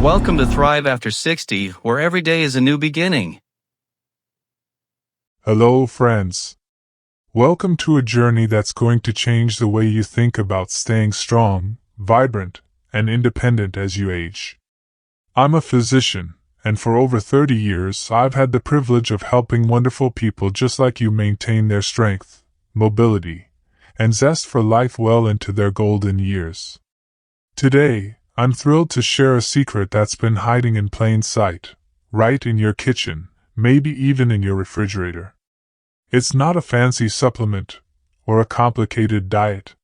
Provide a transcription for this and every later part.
Welcome to Thrive After 60, where every day is a new beginning. Hello, friends. Welcome to a journey that's going to change the way you think about staying strong, vibrant, and independent as you age. I'm a physician, and for over 30 years I've had the privilege of helping wonderful people just like you maintain their strength, mobility, and zest for life well into their golden years. Today, I'm thrilled to share a secret that's been hiding in plain sight, right in your kitchen, maybe even in your refrigerator. It's not a fancy supplement or a complicated diet.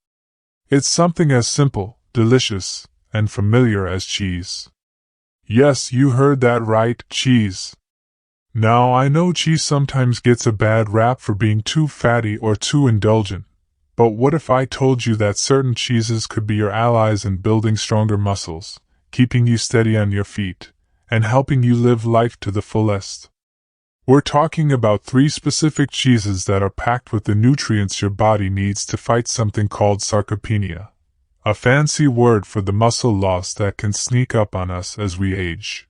It's something as simple, delicious, and familiar as cheese. Yes, you heard that right, cheese. Now, I know cheese sometimes gets a bad rap for being too fatty or too indulgent. But what if I told you that certain cheeses could be your allies in building stronger muscles, keeping you steady on your feet, and helping you live life to the fullest? We're talking about 3 specific cheeses that are packed with the nutrients your body needs to fight something called sarcopenia, a fancy word for the muscle loss that can sneak up on us as we age.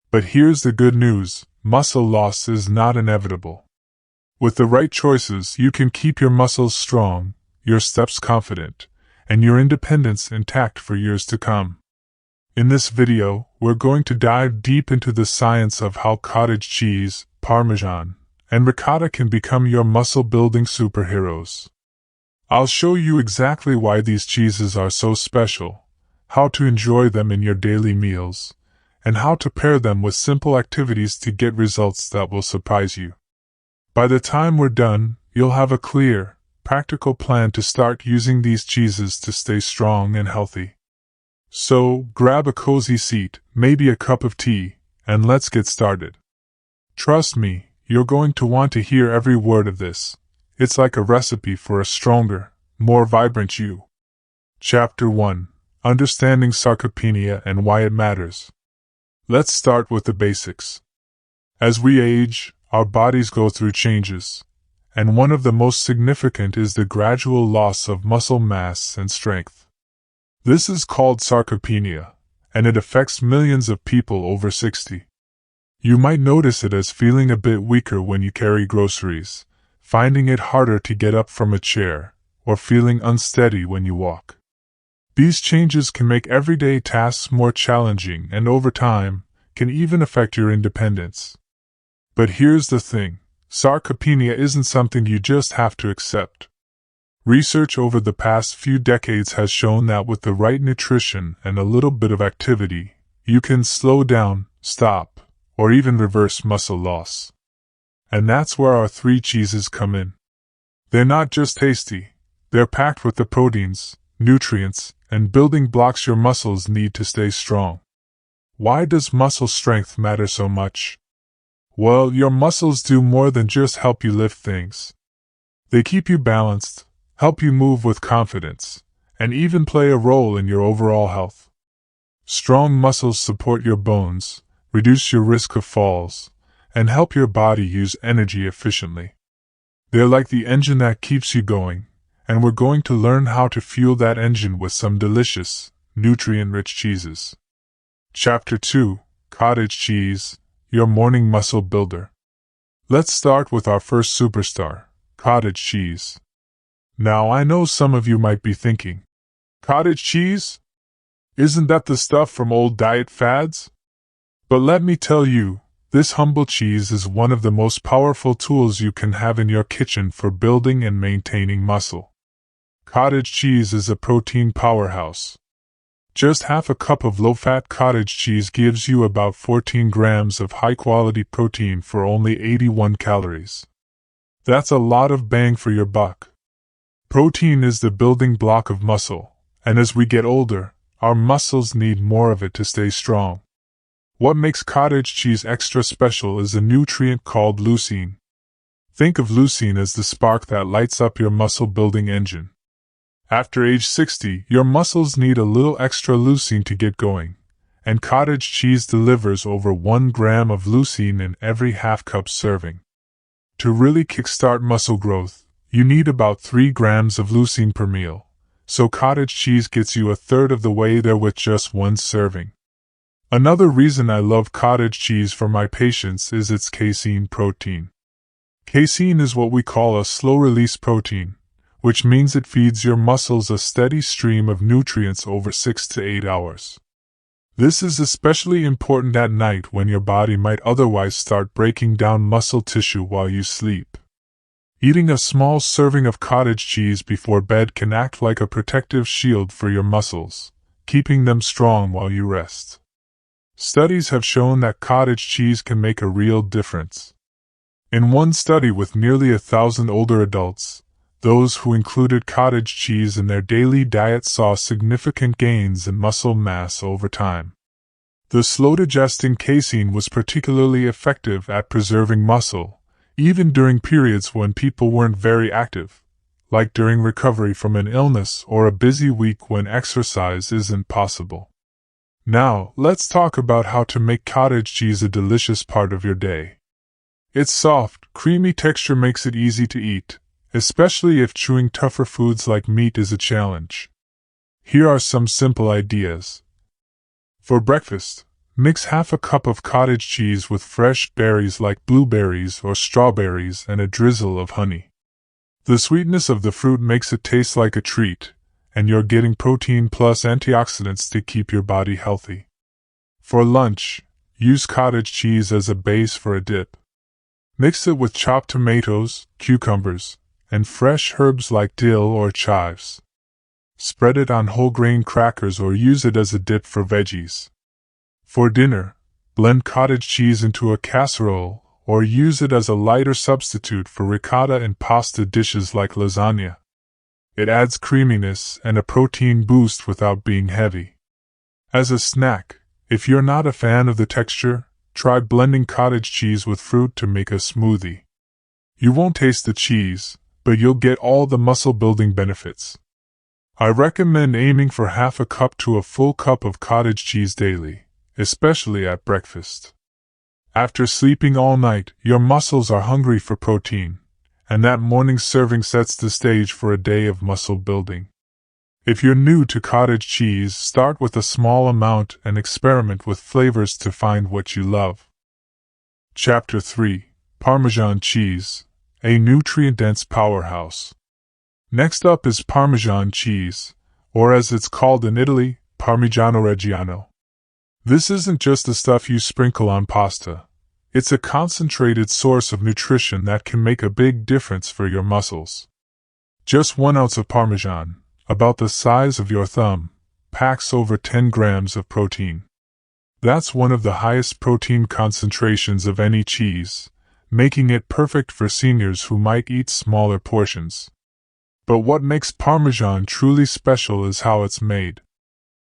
But here's the good news: muscle loss is not inevitable. With the right choices, you can keep your muscles strong, your steps confident, and your independence intact for years to come. In this video, we're going to dive deep into the science of how cottage cheese, Parmesan, and ricotta can become your muscle-building superheroes. I'll show you exactly why these cheeses are so special, how to enjoy them in your daily meals, and how to pair them with simple activities to get results that will surprise you. By the time we're done, you'll have a clear, practical plan to start using these cheeses to stay strong and healthy. So, grab a cozy seat, maybe a cup of tea, and let's get started. Trust me, you're going to want to hear every word of this. It's like a recipe for a stronger, more vibrant you. Chapter 1: Understanding Sarcopenia and Why It Matters. Let's start with the basics. As we age, our bodies go through changes, and one of the most significant is the gradual loss of muscle mass and strength. This is called sarcopenia, and it affects millions of people over 60. You might notice it as feeling a bit weaker when you carry groceries, finding it harder to get up from a chair, or feeling unsteady when you walk. These changes can make everyday tasks more challenging and over time, can even affect your independence. But here's the thing: sarcopenia isn't something you just have to accept. Research over the past few decades has shown that with the right nutrition and a little bit of activity, you can slow down, stop, or even reverse muscle loss. And that's where our 3 cheeses come in. They're not just tasty, they're packed with the proteins, nutrients, and building blocks your muscles need to stay strong. Why does muscle strength matter so much? Well, your muscles do more than just help you lift things. They keep you balanced, help you move with confidence, and even play a role in your overall health. Strong muscles support your bones, reduce your risk of falls, and help your body use energy efficiently. They're like the engine that keeps you going, and we're going to learn how to fuel that engine with some delicious, nutrient-rich cheeses. Chapter 2: Cottage Cheese, your morning muscle builder. Let's start with our first superstar, cottage cheese. Now, I know some of you might be thinking, cottage cheese? Isn't that the stuff from old diet fads? But let me tell you, this humble cheese is one of the most powerful tools you can have in your kitchen for building and maintaining muscle. Cottage cheese is a protein powerhouse. Just half a cup of low-fat cottage cheese gives you about 14 grams of high-quality protein for only 81 calories. That's a lot of bang for your buck. Protein is the building block of muscle, and as we get older, our muscles need more of it to stay strong. What makes cottage cheese extra special is a nutrient called leucine. Think of leucine as the spark that lights up your muscle-building engine. After age 60, your muscles need a little extra leucine to get going, and cottage cheese delivers over 1 gram of leucine in every half-cup serving. To really kickstart muscle growth, you need about 3 grams of leucine per meal, so cottage cheese gets you a third of the way there with just 1 serving. Another reason I love cottage cheese for my patients is its casein protein. Casein is what we call a slow-release protein, which means it feeds your muscles a steady stream of nutrients over 6 to 8 hours. This is especially important at night when your body might otherwise start breaking down muscle tissue while you sleep. Eating a small serving of cottage cheese before bed can act like a protective shield for your muscles, keeping them strong while you rest. Studies have shown that cottage cheese can make a real difference. In one study with nearly 1,000 older adults, those who included cottage cheese in their daily diet saw significant gains in muscle mass over time. The slow-digesting casein was particularly effective at preserving muscle, even during periods when people weren't very active, like during recovery from an illness or a busy week when exercise isn't possible. Now, let's talk about how to make cottage cheese a delicious part of your day. Its soft, creamy texture makes it easy to eat, especially if chewing tougher foods like meat is a challenge. Here are some simple ideas. For breakfast, mix half a cup of cottage cheese with fresh berries like blueberries or strawberries and a drizzle of honey. The sweetness of the fruit makes it taste like a treat, and you're getting protein plus antioxidants to keep your body healthy. For lunch, use cottage cheese as a base for a dip. Mix it with chopped tomatoes, cucumbers, and fresh herbs like dill or chives. Spread it on whole grain crackers or use it as a dip for veggies. For dinner, blend cottage cheese into a casserole or use it as a lighter substitute for ricotta in pasta dishes like lasagna. It adds creaminess and a protein boost without being heavy. As a snack, if you're not a fan of the texture, try blending cottage cheese with fruit to make a smoothie. You won't taste the cheese, but you'll get all the muscle-building benefits. I recommend aiming for half a cup to a full cup of cottage cheese daily, especially at breakfast. After sleeping all night, your muscles are hungry for protein, and that morning serving sets the stage for a day of muscle building. If you're new to cottage cheese, start with a small amount and experiment with flavors to find what you love. Chapter 3: Parmesan cheese, a nutrient-dense powerhouse. Next up is Parmesan cheese, or as it's called in Italy, Parmigiano Reggiano. This isn't just the stuff you sprinkle on pasta. It's a concentrated source of nutrition that can make a big difference for your muscles. Just 1 ounce of Parmesan, about the size of your thumb, packs over 10 grams of protein. That's one of the highest protein concentrations of any cheese, making it perfect for seniors who might eat smaller portions. But what makes Parmesan truly special is how it's made.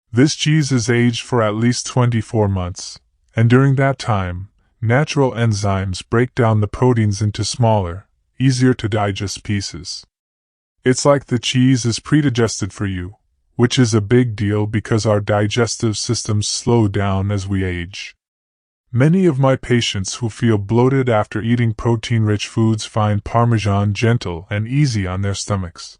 This cheese is aged for at least 24 months, and during that time, natural enzymes break down the proteins into smaller, easier to digest pieces. It's like the cheese is pre-digested for you, which is a big deal because our digestive systems slow down as we age. Many of my patients who feel bloated after eating protein-rich foods find Parmesan gentle and easy on their stomachs.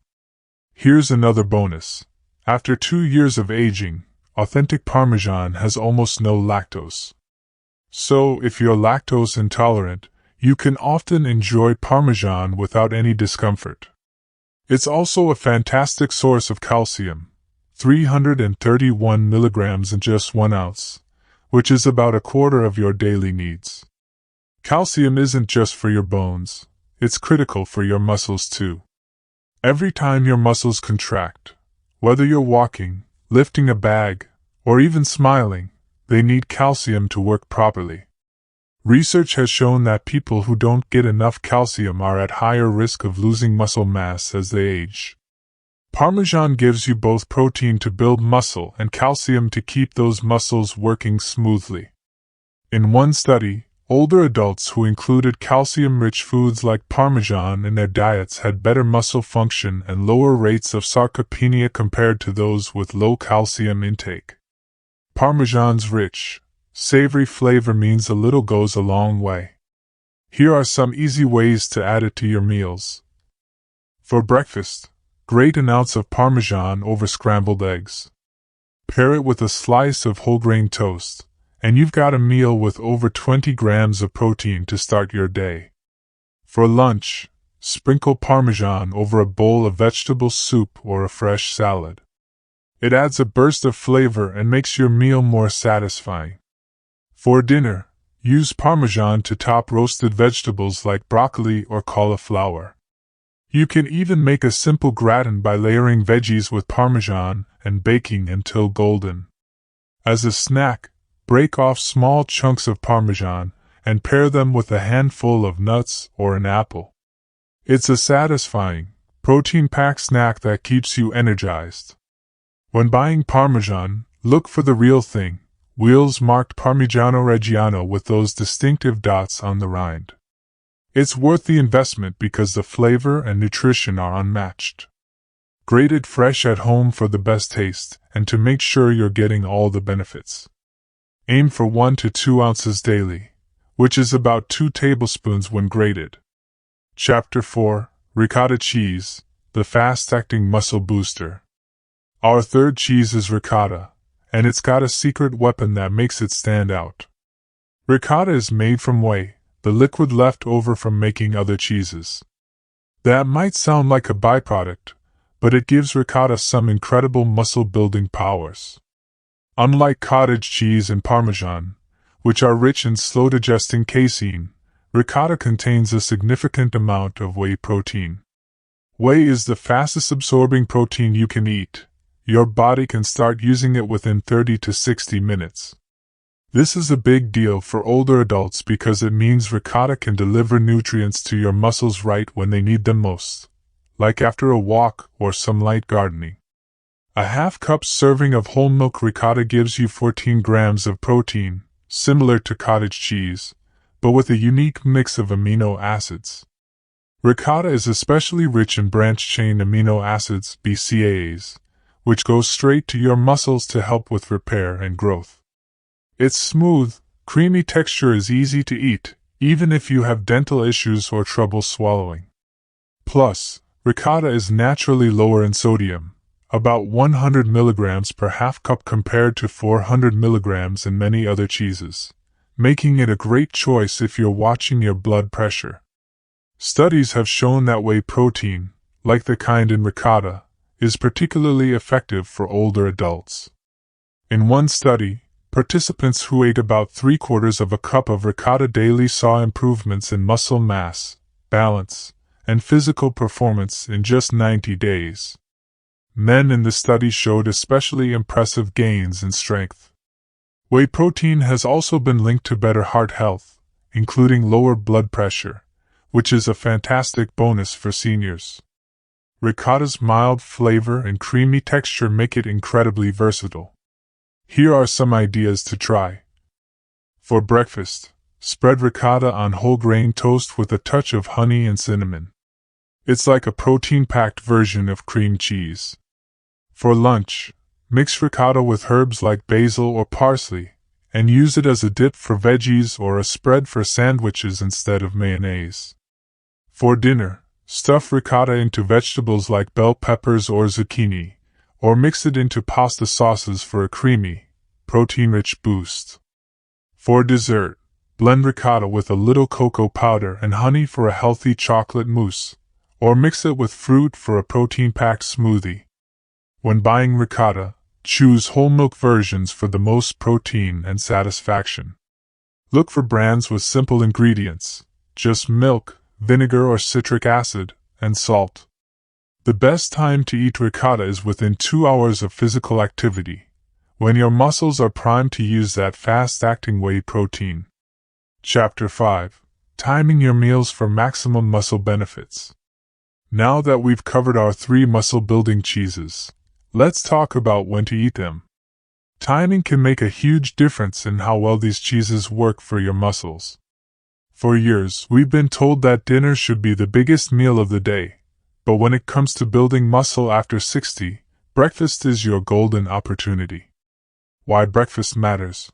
Here's another bonus. After 2 years of aging, authentic Parmesan has almost no lactose. So, if you're lactose intolerant, you can often enjoy Parmesan without any discomfort. It's also a fantastic source of calcium, 331 milligrams in just 1 ounce, which is about a quarter of your daily needs. Calcium isn't just for your bones, it's critical for your muscles too. Every time your muscles contract, whether you're walking, lifting a bag, or even smiling, they need calcium to work properly. Research has shown that people who don't get enough calcium are at higher risk of losing muscle mass as they age. Parmesan gives you both protein to build muscle and calcium to keep those muscles working smoothly. In one study, older adults who included calcium-rich foods like Parmesan in their diets had better muscle function and lower rates of sarcopenia compared to those with low calcium intake. Parmesan's rich, savory flavor means a little goes a long way. Here are some easy ways to add it to your meals. For breakfast, grate an ounce of Parmesan over scrambled eggs. Pair it with a slice of whole grain toast, and you've got a meal with over 20 grams of protein to start your day. For lunch, sprinkle Parmesan over a bowl of vegetable soup or a fresh salad. It adds a burst of flavor and makes your meal more satisfying. For dinner, use Parmesan to top roasted vegetables like broccoli or cauliflower. You can even make a simple gratin by layering veggies with Parmesan and baking until golden. As a snack, break off small chunks of Parmesan and pair them with a handful of nuts or an apple. It's a satisfying, protein-packed snack that keeps you energized. When buying Parmesan, look for the real thing, wheels marked Parmigiano Reggiano with those distinctive dots on the rind. It's worth the investment because the flavor and nutrition are unmatched. Grated fresh at home for the best taste and to make sure you're getting all the benefits. Aim for 1 to 2 ounces daily, which is about 2 tablespoons when grated. Chapter 4: Ricotta Cheese, the fast-acting muscle booster. Our third cheese is ricotta, and it's got a secret weapon that makes it stand out. Ricotta is made from whey, the liquid left over from making other cheeses. That might sound like a byproduct, but it gives ricotta some incredible muscle-building powers. Unlike cottage cheese and Parmesan, which are rich in slow-digesting casein, ricotta contains a significant amount of whey protein. Whey is the fastest-absorbing protein you can eat. Your body can start using it within 30 to 60 minutes. This is a big deal for older adults because it means ricotta can deliver nutrients to your muscles right when they need them most, like after a walk or some light gardening. A half-cup serving of whole milk ricotta gives you 14 grams of protein, similar to cottage cheese, but with a unique mix of amino acids. Ricotta is especially rich in branched-chain amino acids, BCAAs, which go straight to your muscles to help with repair and growth. Its smooth, creamy texture is easy to eat, even if you have dental issues or trouble swallowing. Plus, ricotta is naturally lower in sodium, about 100 milligrams per half cup compared to 400 milligrams in many other cheeses, making it a great choice if you're watching your blood pressure. Studies have shown that whey protein, like the kind in ricotta, is particularly effective for older adults. In one study, participants who ate about 3/4 of a cup of ricotta daily saw improvements in muscle mass, balance, and physical performance in just 90 days. Men in the study showed especially impressive gains in strength. Whey protein has also been linked to better heart health, including lower blood pressure, which is a fantastic bonus for seniors. Ricotta's mild flavor and creamy texture make it incredibly versatile. Here are some ideas to try. For breakfast, spread ricotta on whole grain toast with a touch of honey and cinnamon. It's like a protein-packed version of cream cheese. For lunch, mix ricotta with herbs like basil or parsley, and use it as a dip for veggies or a spread for sandwiches instead of mayonnaise. For dinner, stuff ricotta into vegetables like bell peppers or zucchini, or mix it into pasta sauces for a creamy, protein-rich boost. For dessert, blend ricotta with a little cocoa powder and honey for a healthy chocolate mousse, or mix it with fruit for a protein-packed smoothie. When buying ricotta, choose whole milk versions for the most protein and satisfaction. Look for brands with simple ingredients, just milk, vinegar or citric acid, and salt. The best time to eat ricotta is within 2 hours of physical activity, when your muscles are primed to use that fast-acting whey protein. Chapter 5: Timing your meals for maximum muscle benefits. Now that we've covered our 3 muscle-building cheeses, let's talk about when to eat them. Timing can make a huge difference in how well these cheeses work for your muscles. For years, we've been told that dinner should be the biggest meal of the day, but when it comes to building muscle after 60, breakfast is your golden opportunity. Why breakfast matters.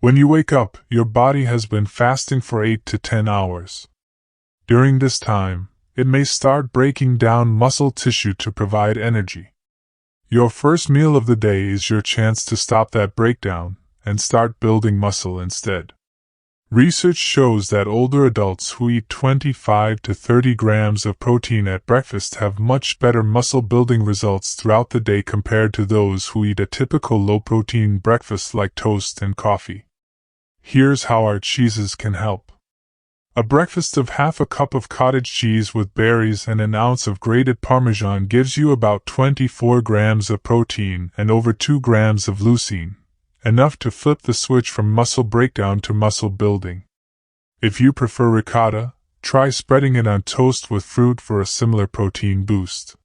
When you wake up, your body has been fasting for 8 to 10 hours. During this time, it may start breaking down muscle tissue to provide energy. Your first meal of the day is your chance to stop that breakdown and start building muscle instead. Research shows that older adults who eat 25 to 30 grams of protein at breakfast have much better muscle-building results throughout the day compared to those who eat a typical low-protein breakfast like toast and coffee. Here's how our cheeses can help. A breakfast of half a cup of cottage cheese with berries and an ounce of grated Parmesan gives you about 24 grams of protein and over 2 grams of leucine, enough to flip the switch from muscle breakdown to muscle building. If you prefer ricotta, try spreading it on toast with fruit for a similar protein boost.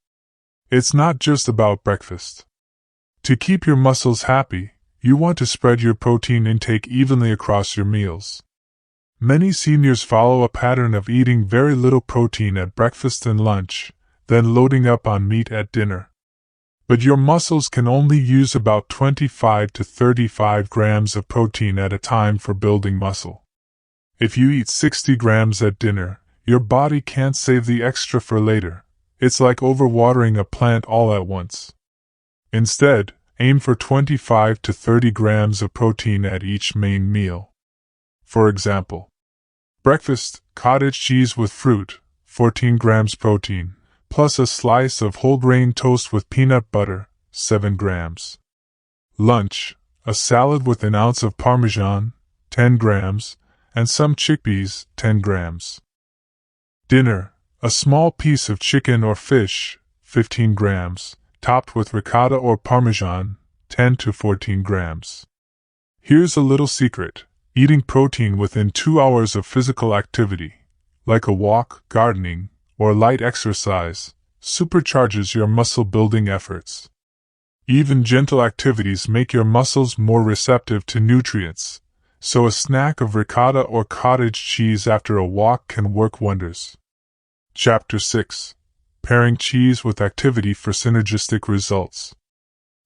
It's not just about breakfast. To keep your muscles happy, you want to spread your protein intake evenly across your meals. Many seniors follow a pattern of eating very little protein at breakfast and lunch, then loading up on meat at dinner. But your muscles can only use about 25 to 35 grams of protein at a time for building muscle. If you eat 60 grams at dinner, your body can't save the extra for later. It's like overwatering a plant all at once. Instead, aim for 25 to 30 grams of protein at each main meal. For example, breakfast, cottage cheese with fruit, 14 grams protein, plus a slice of whole grain toast with peanut butter, 7 grams. Lunch, a salad with an ounce of Parmesan, 10 grams, and some chickpeas, 10 grams. Dinner, a small piece of chicken or fish, 15 grams, topped with ricotta or Parmesan, 10 to 14 grams. Here's a little secret: eating protein within 2 hours of physical activity, like a walk, gardening, or light exercise, supercharges your muscle-building efforts. Even gentle activities make your muscles more receptive to nutrients, so a snack of ricotta or cottage cheese after a walk can work wonders. Chapter 6: Pairing cheese with activity for synergistic results.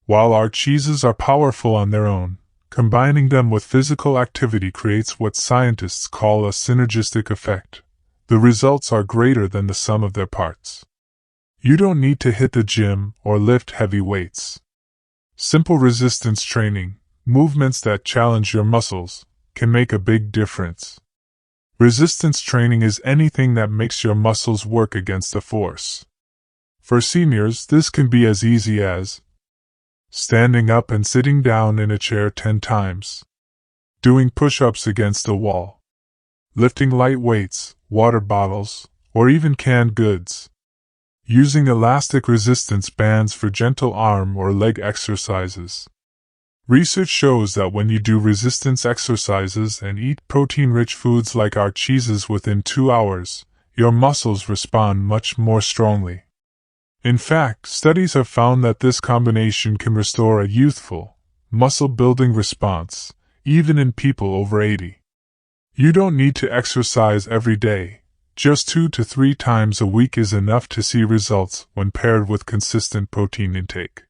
While our cheeses are powerful on their own, combining them with physical activity creates what scientists call a synergistic effect. The results are greater than the sum of their parts. You don't need to hit the gym or lift heavy weights. Simple resistance training, movements that challenge your muscles, can make a big difference. Resistance training is anything that makes your muscles work against a force. For seniors, this can be as easy as standing up and sitting down in a chair 10 times, doing push-ups against a wall, lifting light weights, water bottles, or even canned goods, using elastic resistance bands for gentle arm or leg exercises. Research shows that when you do resistance exercises and eat protein-rich foods like our cheeses within 2 hours, your muscles respond much more strongly. In fact, studies have found that this combination can restore a youthful, muscle-building response, even in people over 80. You don't need to exercise every day. Just 2 to 3 times a week is enough to see results when paired with consistent protein intake.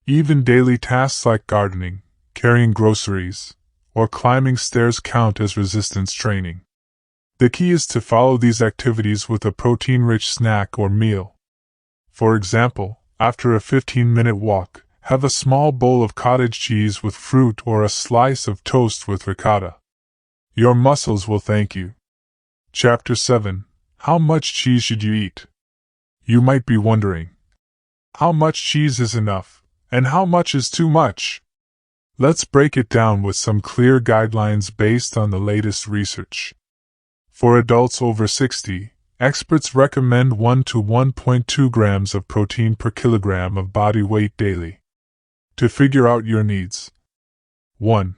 Even daily tasks like gardening, carrying groceries, or climbing stairs count as resistance training. The key is to follow these activities with a protein-rich snack or meal. For example, after a 15-minute walk, have a small bowl of cottage cheese with fruit or a slice of toast with ricotta. Your muscles will thank you. Chapter 7: How much cheese should you eat? You might be wondering, how much cheese is enough, and how much is too much? Let's break it down with some clear guidelines based on the latest research. For adults over 60, experts recommend 1 to 1.2 grams of protein per kilogram of body weight daily. To figure out your needs: 1.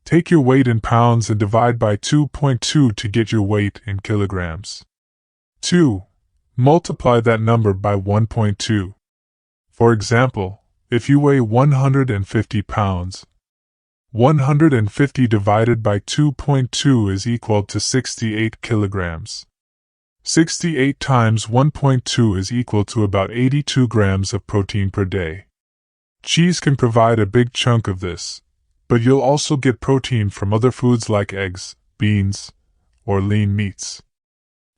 Take your weight in pounds and divide by 2.2 to get your weight in kilograms. 2. Multiply that number by 1.2. For example, if you weigh 150 pounds, 150 divided by 2.2 is equal to 68 kilograms. 68 times 1.2 is equal to about 82 grams of protein per day. Cheese can provide a big chunk of this, but you'll also get protein from other foods like eggs, beans, or lean meats.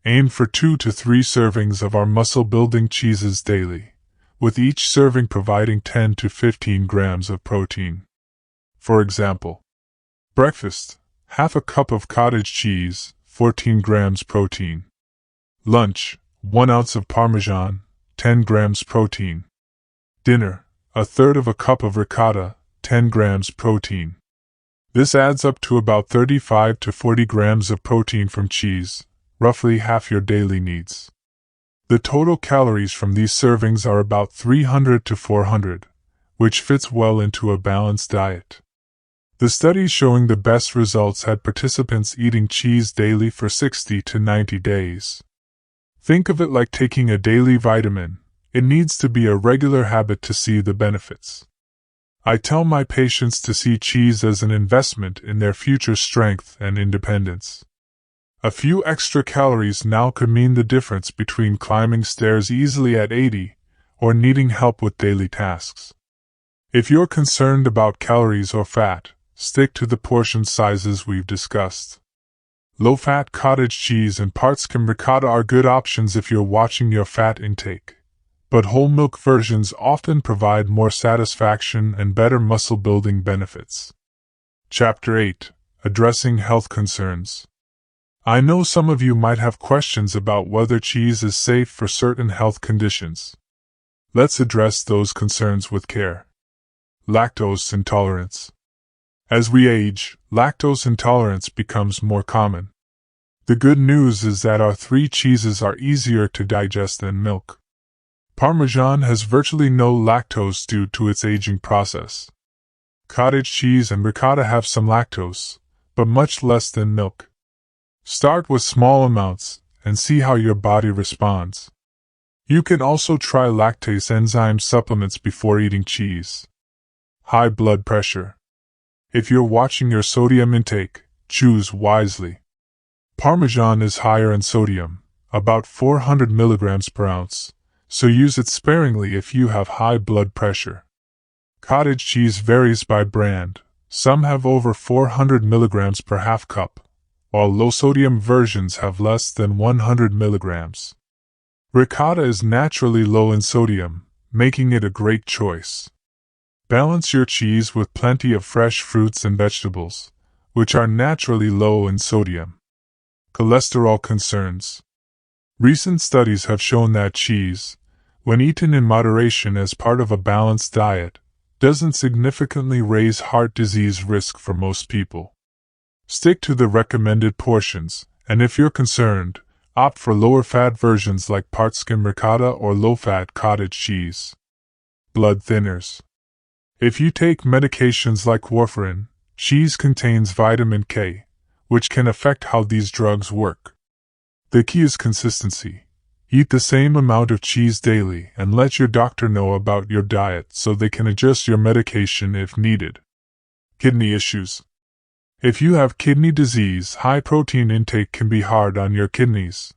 Aim for 2 to 3 servings of our muscle-building cheeses daily, with each serving providing 10 to 15 grams of protein. For example, Breakfast: half a cup of cottage cheese, 14 grams protein. Lunch: 1 ounce of Parmesan, 10 grams protein. Dinner: a third of a cup of ricotta, 10 grams protein. This adds up to about 35 to 40 grams of protein from cheese, roughly half your daily needs. The total calories from these servings are about 300 to 400, which fits well into a balanced diet. The studies showing the best results had participants eating cheese daily for 60 to 90 days. Think of it like taking a daily vitamin. It needs to be a regular habit to see the benefits. I tell my patients to see cheese as an investment in their future strength and independence. A few extra calories now could mean the difference between climbing stairs easily at 80 or needing help with daily tasks. If you're concerned about calories or fat, stick to the portion sizes we've discussed. Low-fat cottage cheese and part-skim ricotta are good options if you're watching your fat intake, but whole milk versions often provide more satisfaction and better muscle-building benefits. Chapter 8: Addressing Health Concerns. I know some of you might have questions about whether cheese is safe for certain health conditions. Let's address those concerns with care. Lactose intolerance. As we age, lactose intolerance becomes more common. The good news is that our 3 cheeses are easier to digest than milk. Parmesan has virtually no lactose due to its aging process. Cottage cheese and ricotta have some lactose, but much less than milk. Start with small amounts and see how your body responds. You can also try lactase enzyme supplements before eating cheese. High blood pressure. If you're watching your sodium intake, choose wisely. Parmesan is higher in sodium, about 400 milligrams per ounce, so use it sparingly if you have high blood pressure. Cottage cheese varies by brand. Some have over 400 milligrams per half cup, while low-sodium versions have less than 100 milligrams. Ricotta is naturally low in sodium, making it a great choice. Balance your cheese with plenty of fresh fruits and vegetables, which are naturally low in sodium. Cholesterol concerns. Recent studies have shown that cheese, when eaten in moderation as part of a balanced diet, doesn't significantly raise heart disease risk for most people. Stick to the recommended portions, and if you're concerned, opt for lower-fat versions like part-skim ricotta or low-fat cottage cheese. Blood thinners. If you take medications like warfarin, cheese contains vitamin K, which can affect how these drugs work. The key is consistency. Eat the same amount of cheese daily and let your doctor know about your diet so they can adjust your medication if needed. Kidney issues. If you have kidney disease, high protein intake can be hard on your kidneys.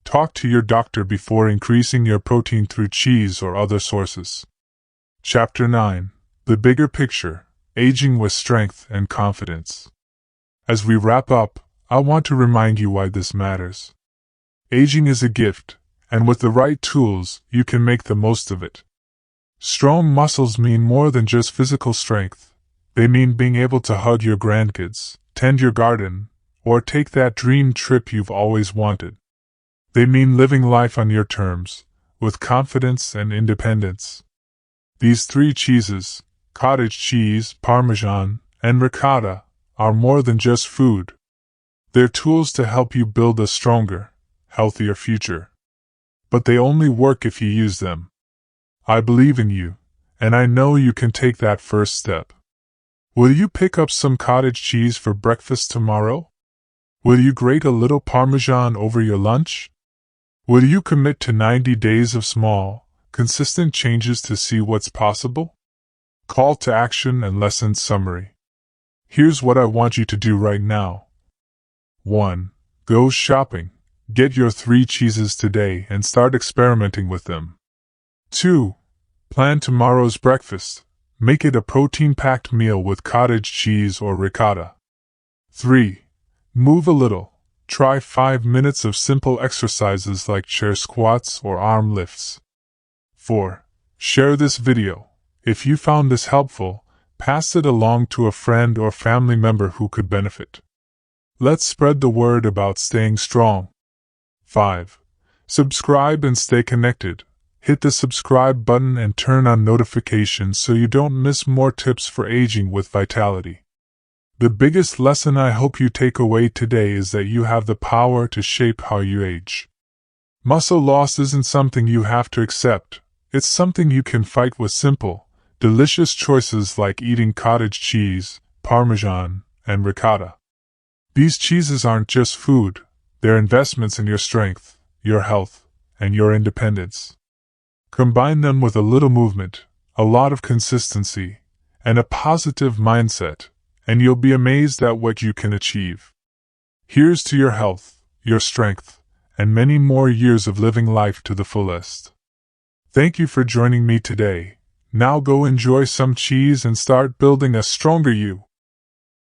Talk to your doctor before increasing your protein through cheese or other sources. Chapter 9: The Bigger Picture: Aging with Strength and Confidence. As we wrap up, I want to remind you why this matters. Aging is a gift, and with the right tools, you can make the most of it. Strong muscles mean more than just physical strength. They mean being able to hug your grandkids, tend your garden, or take that dream trip you've always wanted. They mean living life on your terms, with confidence and independence. These 3 cheeses, cottage cheese, Parmesan, and ricotta, are more than just food. They're tools to help you build a stronger, healthier future. But they only work if you use them. I believe in you, and I know you can take that first step. Will you pick up some cottage cheese for breakfast tomorrow? Will you grate a little Parmesan over your lunch? Will you commit to 90 days of small, consistent changes to see what's possible? Call to action and lesson summary. Here's what I want you to do right now. 1. Go shopping. Get your 3 cheeses today and start experimenting with them. 2. Plan tomorrow's breakfast. Make it a protein-packed meal with cottage cheese or ricotta. 3. Move a little. Try 5 minutes of simple exercises like chair squats or arm lifts. 4. Share this video. If you found this helpful, pass it along to a friend or family member who could benefit. Let's spread the word about staying strong. 5. Subscribe and stay connected. Hit the subscribe button and turn on notifications so you don't miss more tips for aging with vitality. The biggest lesson I hope you take away today is that you have the power to shape how you age. Muscle loss isn't something you have to accept, it's something you can fight with simple, delicious choices like eating cottage cheese, Parmesan, and Ricotta. These cheeses aren't just food, they're investments in your strength, your health, and your independence. Combine them with a little movement, a lot of consistency, and a positive mindset, and you'll be amazed at what you can achieve. Here's to your health, your strength, and many more years of living life to the fullest. Thank you for joining me today. Now go enjoy some cheese and start building a stronger you.